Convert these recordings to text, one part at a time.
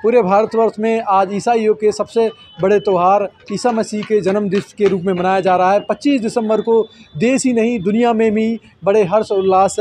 पूरे भारतवर्ष में आज ईसाइयों के सबसे बड़े त्यौहार ईसा मसीह के जन्म दिवस के रूप में मनाया जा रहा है। 25 दिसंबर को देश ही नहीं दुनिया में भी बड़े हर्ष उल्लास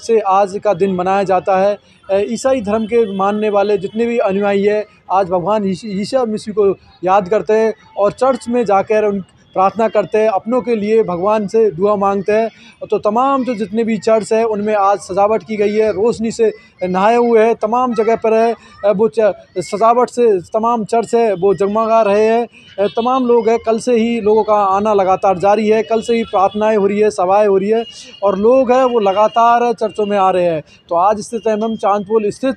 से आज का दिन मनाया जाता है। ईसाई धर्म के मानने वाले जितने भी अनुयायी है आज भगवान ईसा मसीह को याद करते हैं और चर्च में जाकर उन प्रार्थना करते हैं, अपनों के लिए भगवान से दुआ मांगते हैं। तो तमाम जो जितने भी चर्च है उनमें आज सजावट की गई है, रोशनी से नहाए हुए हैं, तमाम जगह पर है वो सजावट से तमाम चर्च है वो जगमगा रहे हैं। तमाम लोग हैं, कल से ही लोगों का आना लगातार जारी है, कल से ही प्रार्थनाएं हो रही है, सभाएं हो रही है और लोग हैं वो लगातार चर्चों में आ रहे हैं। तो आज स्थित एवं चांदपुर स्थित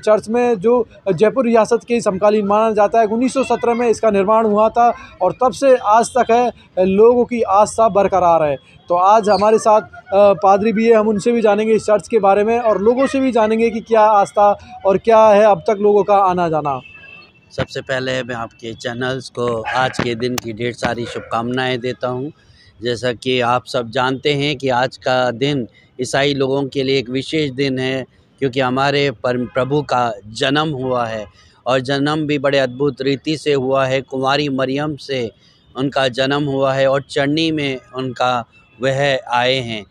चर्च में जो जयपुर रियासत के समकालीन माना जाता है, 1917 में इसका निर्माण हुआ था और तब से आज तक है लोगों की आस्था बरकरार है। तो आज हमारे साथ पादरी भी है, हम उनसे भी जानेंगे इस चर्च के बारे में और लोगों से भी जानेंगे कि क्या आस्था और क्या है अब तक लोगों का आना जाना। सबसे पहले मैं आपके चैनल्स को आज के दिन की ढेर सारी शुभकामनाएं देता हूं। जैसा कि आप सब जानते हैं कि आज का दिन ईसाई लोगों के लिए एक विशेष दिन है, क्योंकि हमारे परम प्रभु का जन्म हुआ है और जन्म भी बड़े अद्भुत रीति से हुआ है। कुंवारी मरियम से उनका जन्म हुआ है और चरनी में उनका वह आए हैं।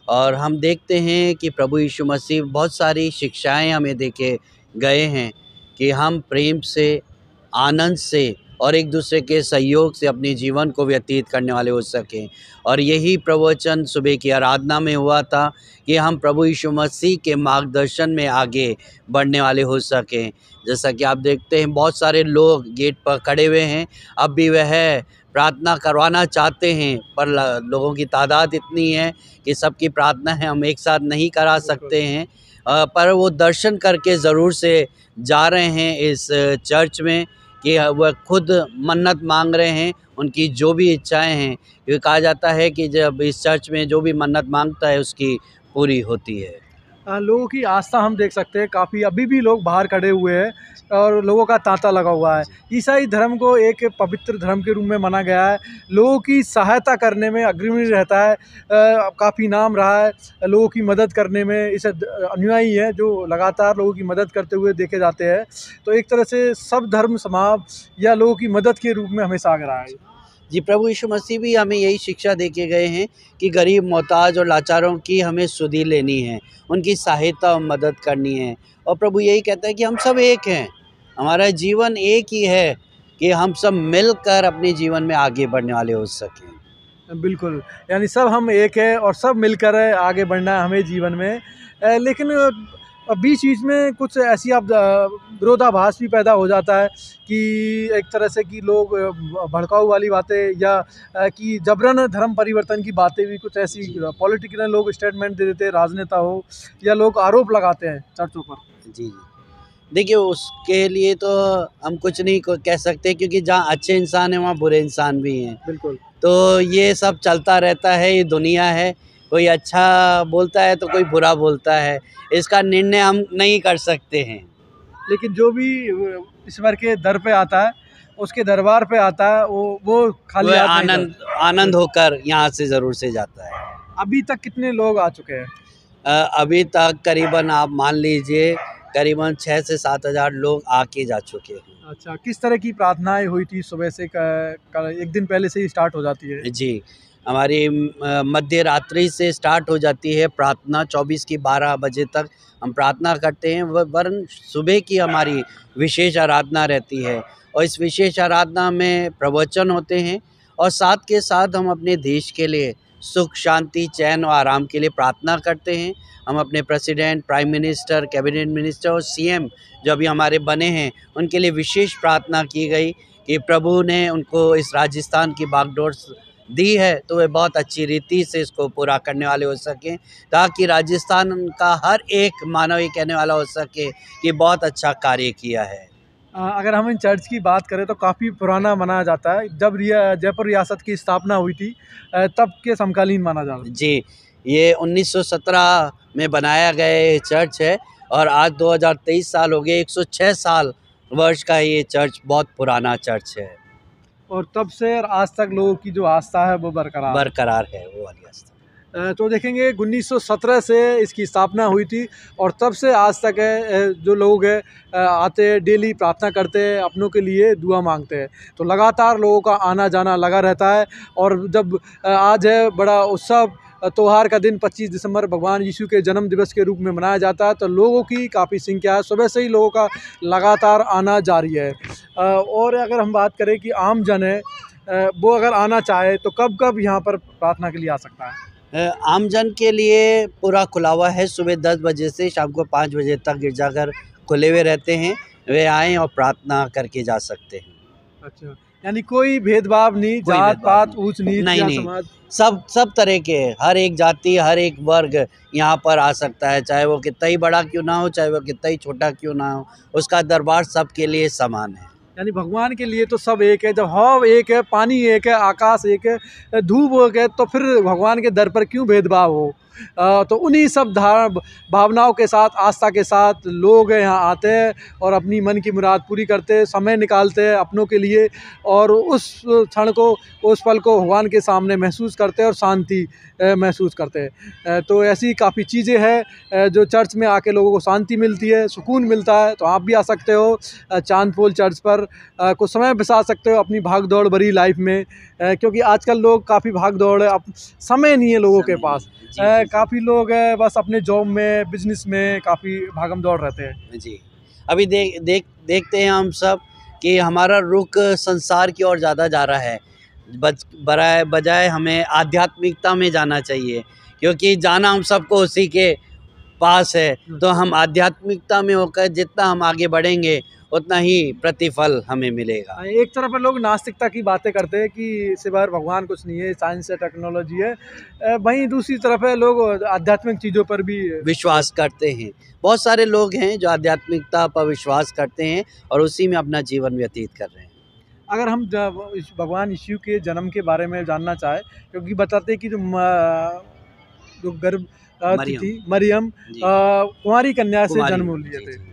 और हम देखते हैं कि प्रभु यीशु मसीह बहुत सारी शिक्षाएं हमें देके गए हैं कि हम प्रेम से, आनंद से और एक दूसरे के सहयोग से अपने जीवन को व्यतीत करने वाले हो सकें। और यही प्रवचन सुबह की आराधना में हुआ था कि हम प्रभु यीशु मसीह के मार्गदर्शन में आगे बढ़ने वाले हो सकें। जैसा कि आप देखते हैं बहुत सारे लोग गेट पर खड़े हुए हैं, अब भी वह प्रार्थना करवाना चाहते हैं, पर लोगों की तादाद इतनी है कि सबकी प्रार्थना है हम एक साथ नहीं करा सकते हैं। पर वो दर्शन करके ज़रूर से जा रहे हैं इस चर्च में कि वह खुद मन्नत मांग रहे हैं, उनकी जो भी इच्छाएं हैं। ये कहा जाता है कि जब इस चर्च में जो भी मन्नत मांगता है उसकी पूरी होती है। लोगों की आस्था हम देख सकते हैं, काफ़ी अभी भी लोग बाहर खड़े हुए हैं और लोगों का तांता लगा हुआ है। ईसाई धर्म को एक पवित्र धर्म के रूप में माना गया है, लोगों की सहायता करने में अग्रणी रहता है, काफ़ी नाम रहा है लोगों की मदद करने में। इसे अनुयायी हैं जो लगातार लोगों की मदद करते हुए देखे जाते हैं। तो एक तरह से सब धर्म समाज या लोगों की मदद के रूप में हमेशा आगे रहा है। जी, प्रभु यीशु मसीह भी हमें यही शिक्षा दे के गए हैं कि गरीब, मोहताज और लाचारों की हमें सुधि लेनी है, उनकी सहायता और मदद करनी है। और प्रभु यही कहता है कि हम सब एक हैं, हमारा जीवन एक ही है कि हम सब मिलकर अपने जीवन में आगे बढ़ने वाले हो सकें। बिल्कुल, यानी सब हम एक है और सब मिलकर आगे बढ़ना है हमें जीवन में। लेकिन बीच बीच में कुछ ऐसी आप विरोधाभास भी पैदा हो जाता है कि एक तरह से कि लोग भड़काऊ वाली बातें या कि जबरन धर्म परिवर्तन की बातें भी कुछ ऐसी पॉलिटिकल लोग स्टेटमेंट दे देते हैं, राजनेता हो या लोग आरोप लगाते हैं चर्चों पर। जी, देखिए उसके लिए तो हम कुछ नहीं कह सकते, क्योंकि जहाँ अच्छे इंसान हैं वहाँ बुरे इंसान भी हैं। बिल्कुल। तो ये सब चलता रहता है, ये दुनिया है, कोई अच्छा बोलता है तो कोई बुरा बोलता है, इसका निर्णय हम नहीं कर सकते हैं। लेकिन जो भी ईश्वर के दर पे आता है, उसके दरबार पे आता है, वो खाली आनंद होकर यहाँ से ज़रूर से जाता है। अभी तक कितने लोग आ चुके हैं? अभी तक करीबन आप मान लीजिए करीबन 6 से 7 हज़ार लोग आके जा चुके हैं। अच्छा, किस तरह की प्रार्थनाएं हुई थी सुबह से? एक दिन पहले से ही स्टार्ट हो जाती है? जी, हमारी मध्य रात्रि से स्टार्ट हो जाती है प्रार्थना, 24 की 12 बजे तक हम प्रार्थना करते हैं। वरन सुबह की हमारी विशेष आराधना रहती है और इस विशेष आराधना में प्रवचन होते हैं और साथ के साथ हम अपने देश के लिए सुख, शांति, चैन और आराम के लिए प्रार्थना करते हैं। हम अपने president, prime minister, cabinet minister और सीएम जो अभी हमारे बने हैं उनके लिए विशेष प्रार्थना की गई कि प्रभु ने उनको इस राजस्थान की बागडोर दी है तो वे बहुत अच्छी रीति से इसको पूरा करने वाले हो सकें, ताकि राजस्थान का हर एक मानव ये कहने वाला हो सके कि बहुत अच्छा कार्य किया है। अगर हम इन चर्च की बात करें तो काफ़ी पुराना माना जाता है। जब जयपुर रियासत की स्थापना हुई थी तब के समकालीन माना जाता है। जी, ये 1917 में बनाया गया ये चर्च है और आज 2023 साल हो गए, 106 साल वर्ष का ये चर्च बहुत पुराना चर्च है। और तब से आज तक लोगों की जो आस्था है वो बरकरार है वो वाली आस्था। तो देखेंगे 1917 से इसकी स्थापना हुई थी और तब से आज तक है जो लोग हैं आते हैं, डेली प्रार्थना करते हैं, अपनों के लिए दुआ मांगते हैं। तो लगातार लोगों का आना जाना लगा रहता है। और जब आज है बड़ा उत्सव त्योहार का दिन 25 दिसंबर भगवान यीशु के जन्म दिवस के रूप में मनाया जाता है, तो लोगों की काफ़ी संख्या है, सुबह से ही लोगों का लगातार आना जारी है। और अगर हम बात करें कि आम जन है वो अगर आना चाहे तो कब कब यहाँ पर प्रार्थना के लिए आ सकता है? आम जन के लिए पूरा खुला हुआ है। सुबह 10 बजे से शाम को 5 बजे तक गिरजाघर खुले हुए रहते हैं। वे आएँ और प्रार्थना करके जा सकते हैं। अच्छा, यानी कोई भेदभाव नहीं, कोई जात भेदभाव पात ऊंच नीच नहीं, या नहीं। समाज? सब तरह के, हर एक जाति, हर एक वर्ग यहाँ पर आ सकता है, चाहे वो कितना ही बड़ा क्यों ना हो, चाहे वो कितना ही छोटा क्यों ना हो, उसका दरबार सबके लिए समान है। यानी भगवान के लिए तो सब एक है। जब हवा एक है, पानी एक है, आकाश एक है, धूप एक है, तो फिर भगवान के दर पर क्यों भेदभाव हो? तो उन्हीं सब भावनाओं के साथ, आस्था के साथ लोग यहाँ आते हैं और अपनी मन की मुराद पूरी करते हैं, समय निकालते हैं अपनों के लिए और उस क्षण को, उस पल को भगवान के सामने महसूस करते हैं और शांति महसूस करते हैं। तो ऐसी काफ़ी चीज़ें हैं जो चर्च में आके लोगों को शांति मिलती है, सुकून मिलता है। तो आप भी आ सकते हो चांदपोल चर्च पर, कुछ समय बिता सकते हो अपनी भाग दौड़ भरी लाइफ में, क्योंकि आजकल लोग काफ़ी भाग दौड़ है, अब समय नहीं है लोगों के पास। काफ़ी लोग बस अपने जॉब में, बिजनेस में काफ़ी भागम दौड़ रहते हैं। जी, अभी देखते हैं हम सब कि हमारा रुख संसार की ओर ज़्यादा जा रहा है। बजाय हमें आध्यात्मिकता में जाना चाहिए, क्योंकि जाना हम सबको उसी के पास है। तो हम आध्यात्मिकता में होकर जितना हम आगे बढ़ेंगे उतना ही प्रतिफल हमें मिलेगा। एक तरफ पर लोग नास्तिकता की बातें करते हैं कि सिवाय भगवान कुछ नहीं है, साइंस है, टेक्नोलॉजी है। वहीं दूसरी तरफ है लोग आध्यात्मिक चीज़ों पर भी विश्वास करते हैं। बहुत सारे लोग हैं जो आध्यात्मिकता पर विश्वास करते हैं और उसी में अपना जीवन व्यतीत कर रहे हैं। अगर हम भगवान यीशु के जन्म के बारे में जानना चाहें, क्योंकि बताते हैं कि जो गर्भ थी मरियम कुंवारी कन्या से जन्म लिए थे।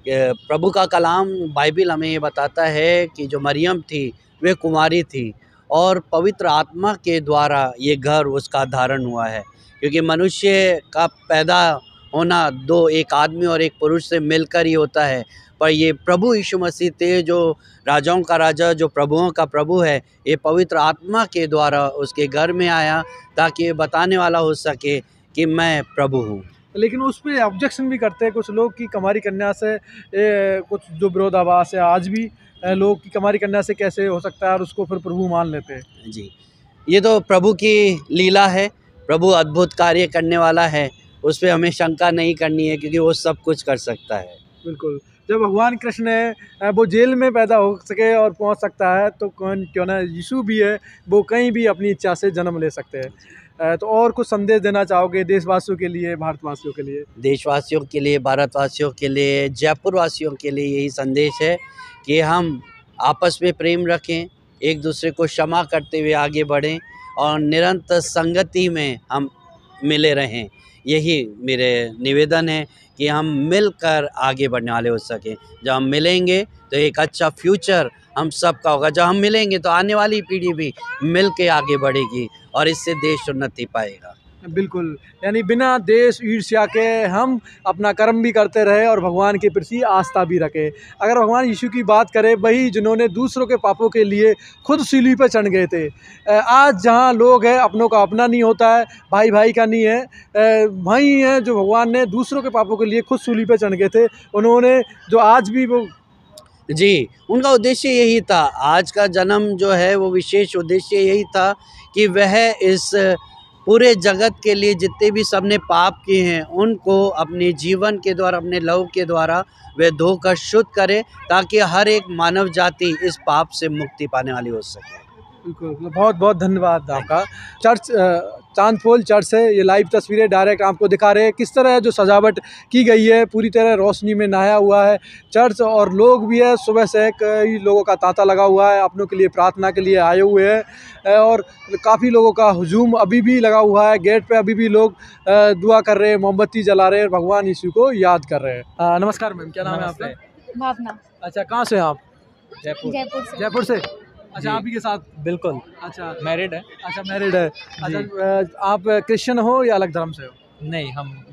प्रभु का कलाम बाइबिल हमें ये बताता है कि जो मरियम थी वे कुंवारी थी और पवित्र आत्मा के द्वारा ये घर उसका धारण हुआ है। क्योंकि मनुष्य का पैदा होना एक आदमी और एक पुरुष से मिलकर ही होता है, पर ये प्रभु यीशु मसीह थे जो राजाओं का राजा, जो प्रभुओं का प्रभु है, ये पवित्र आत्मा के द्वारा उसके घर में आया ताकि ये बताने वाला हो सके कि मैं प्रभु हूँ। लेकिन उस पर ऑब्जेक्शन भी करते हैं कुछ लोग कि कुंवारी कन्या से कुछ जो विरोधाभास है आज भी लोग कि कुंवारी कन्या से कैसे हो सकता है, और उसको फिर प्रभु मान लेते हैं। जी, ये तो प्रभु की लीला है। प्रभु अद्भुत कार्य करने वाला है, उस पर हमें शंका नहीं करनी है, क्योंकि वो सब कुछ कर सकता है। बिल्कुल। जब भगवान कृष्ण है वो जेल में पैदा हो सके और पहुंच सकता है, तो कौन क्यों ना यीशु भी है, वो कहीं भी अपनी इच्छा से जन्म ले सकते हैं। तो और कुछ संदेश देना चाहोगे देशवासियों के लिए, भारतवासियों के लिए? देशवासियों के लिए, भारतवासियों के लिए, जयपुर वासियों के लिए यही संदेश है कि हम आपस में प्रेम रखें, एक दूसरे को क्षमा करते हुए आगे बढ़ें और निरंतर संगति में हम मिले रहें। यही मेरे निवेदन है कि हम मिलकर आगे बढ़ने वाले हो सकें। जब हम मिलेंगे तो एक अच्छा फ्यूचर हम सबका होगा। जब हम मिलेंगे तो आने वाली पीढ़ी भी मिल के आगे बढ़ेगी और इससे देश उन्नति पाएगा। बिल्कुल, यानी बिना देश ईर्ष्या के हम अपना कर्म भी करते रहे और भगवान के प्रति आस्था भी रखें। अगर भगवान यीशु की बात करें, वही जिन्होंने दूसरों के पापों के लिए खुद सूली पर चढ़ गए थे। आज जहाँ लोग हैं अपनों का अपना नहीं होता है, भाई भाई का नहीं है, वही हैं जो भगवान ने दूसरों के पापों के लिए खुद सूली पर चढ़ गए थे। उन्होंने जो आज भी वो जी, उनका उद्देश्य यही था। आज का जन्म जो है वो विशेष उद्देश्य यही था कि वह इस पूरे जगत के लिए जितने भी सबने पाप किए हैं उनको अपने जीवन के द्वारा, अपने लहू के द्वारा वे धोकर शुद्ध करें, ताकि हर एक मानव जाति इस पाप से मुक्ति पाने वाली हो सके। बिल्कुल, बहुत बहुत धन्यवाद आपका। चर्च चांदपोल चर्च से ये लाइव तस्वीरें डायरेक्ट आपको दिखा रहे हैं किस तरह जो सजावट की गई है, पूरी तरह रोशनी में नहाया हुआ है चर्च, और लोग भी है सुबह से कई लोगों का तांता लगा हुआ है, अपनों के लिए प्रार्थना के लिए आए हुए हैं और काफ़ी लोगों का हुजूम अभी भी लगा हुआ है। गेट पे अभी भी लोग दुआ कर रहे हैं, मोमबत्ती जला रहे हैं, भगवान यीशु को याद कर रहे हैं। नमस्कार मैम, क्या नाम है आपका? भावना। अच्छा, कहाँ से हैं आप? जयपुर से। जयपुर से। अच्छा, आप ही के साथ? बिल्कुल अच्छा, मैरिड है। अच्छा मैरिड है। अच्छा, आप क्रिश्चियन हो या अलग धर्म से हो? नहीं, हम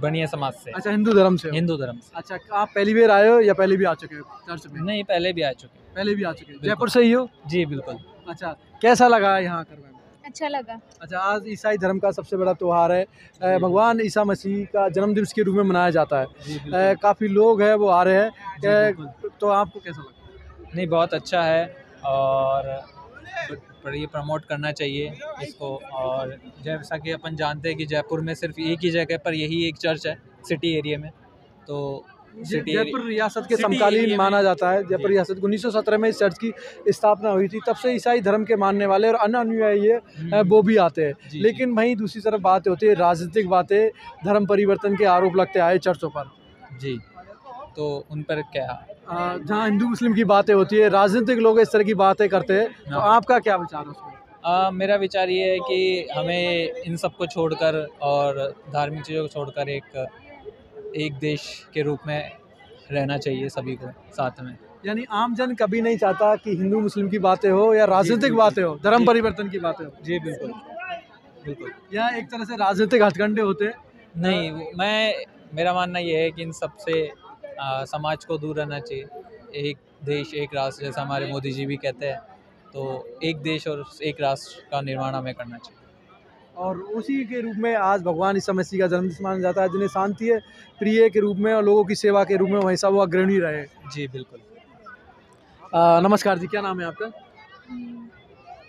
बनिया समाज से। अच्छा, हिंदू धर्म से हो। हिंदू धर्म से। अच्छा, आप पहली बार आए हो या पहले भी आ चुके हो चर्च में? नहीं, पहले भी आ चुके हैं। पहले भी आ चुके हो। बिल्कुल। जयपुर से ही हो? जी बिल्कुल। अच्छा, कैसा लगा यहाँ कर में? अच्छा लगा। अच्छा, आज ईसाई धर्म का सबसे बड़ा त्यौहार है। भगवान ईसा मसीह का जन्मदिवस के रूप में मनाया जाता है। काफ़ी लोग हैं वो आ रहे हैं, तो आपको कैसा लगा? नहीं, बहुत अच्छा है और पर ये प्रमोट करना चाहिए इसको। और जैसा कि अपन जानते हैं कि जयपुर में सिर्फ एक ही जगह पर यही एक चर्च है सिटी एरिया में। तो जयपुर रियासत के सिटी समकालीन एरिया माना में- जाता है। जयपुर जी। रियासत 1917 में इस चर्च की स्थापना हुई थी। तब से ईसाई धर्म के मानने वाले और अन्य अनुयायी वो भी आते हैं। जी, लेकिन वहीं दूसरी तरफ बातें होती है, राजनीतिक बातें, धर्म परिवर्तन के आरोप लगते आए चर्चों पर। जी, तो उन पर क्या? जहाँ हिंदू मुस्लिम की बातें होती है, राजनीतिक लोग इस तरह की बातें करते हैं, तो हाँ। आपका क्या विचार है उसमें? मेरा विचार ये है कि हमें इन सब को छोड़कर और धार्मिक चीज़ों को छोड़कर एक देश के रूप में रहना चाहिए सभी को साथ में। यानी आमजन कभी नहीं चाहता कि हिंदू मुस्लिम की बातें हो या राजनीतिक बिल्कुल। बातें हो, धर्म जी। परिवर्तन की बातें हो, जी बिल्कुल बिल्कुल। या एक तरह से राजनीतिक हथकंडे होते हैं। नहीं, मेरा मानना ये है कि इन सब से समाज को दूर रहना चाहिए। एक देश एक राष्ट्र, जैसा हमारे मोदी जी भी कहते हैं, तो एक देश और एक राष्ट्र का निर्माण हमें करना चाहिए। और उसी के रूप में आज भगवान ईसा मसीह का जन्मदिन माना जाता है, जिन्हें शांति प्रिय के रूप में और लोगों की सेवा के रूप में हमेशा वो अग्रणी रहे। जी बिल्कुल। नमस्कार जी, क्या नाम है आपका?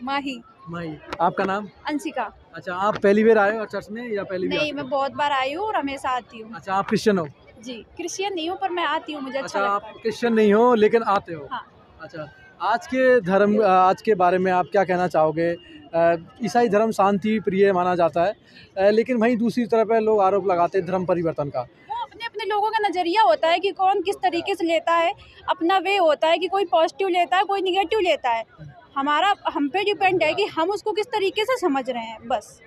माही। माही। आपका नाम? अंशिका। अच्छा, आप पहली बार आए हो चर्च में या पहली बार? नहीं, मैं बहुत बार आई हूँ और हमेशा आती हूँ। अच्छा, आप क्रिश्चियन हो? जी, क्रिश्चियन नहीं हूँ पर मैं आती हूँ, मुझे अच्छा अच्छा, लगता आप है। क्रिश्चियन नहीं हो लेकिन आते हो? हाँ। अच्छा, आज के बारे में आप क्या कहना चाहोगे? ईसाई धर्म शांति प्रिय माना जाता है, लेकिन वहीं दूसरी तरफ है लोग आरोप लगाते हैं धर्म परिवर्तन का। वो अपने अपने लोगों का नज़रिया होता है कि कौन किस तरीके से लेता है, अपना वे होता है कि कोई पॉजिटिव लेता है, कोई निगेटिव लेता है। हमारा हम पे डिपेंड है कि हम उसको किस तरीके से समझ रहे हैं। बस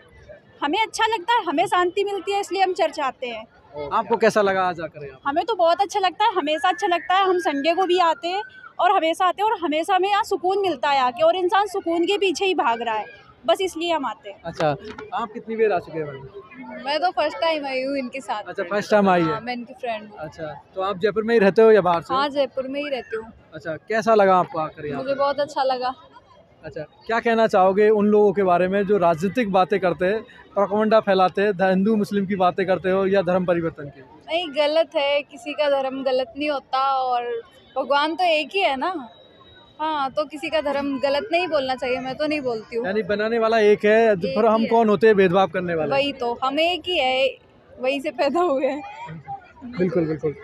हमें अच्छा लगता है, हमें शांति मिलती है, इसलिए हम चर्च आते हैं। आपको कैसा लगा आज आकर यहाँ? हमें तो बहुत अच्छा लगता है, हमेशा अच्छा लगता है। हम संडे को भी आते हैं और हमेशा आते हैं और हमेशा हमें यहाँ सुकून मिलता है आके, और इंसान सुकून के पीछे ही भाग रहा है, बस इसलिए हम आते हैं। अच्छा, आप कितनी बार आ चुके हैं मैडम? मैं तो फर्स्ट टाइम आई हूँ इनके साथ। अच्छा, फर्स्ट टाइम आई है। हाँ, मैं इनकी फ्रेंड हूँ। अच्छा, तो आप जयपुर में ही रहते हो या बाहर से? हाँ, जयपुर में ही रहती हूँ। अच्छा, कैसा लगा आपको आकर यहाँ? मुझे बहुत अच्छा लगा। अच्छा, क्या कहना चाहोगे उन लोगों के बारे में जो राजनीतिक बातें करते हैं, प्रोपेगेंडा फैलाते हैं, हिंदू मुस्लिम की बातें करते हो या धर्म परिवर्तन की? नहीं, गलत है, किसी का धर्म गलत नहीं होता और भगवान तो एक ही है ना। हाँ, तो किसी का धर्म गलत नहीं बोलना चाहिए, मैं तो नहीं बोलती हूँ। यानी बनाने वाला एक है, एक पर हम ही है। कौन होते हैं भेदभाव करने वाले? वही तो, हम एक ही है, वही से पैदा हुए हैं। बिल्कुल बिल्कुल।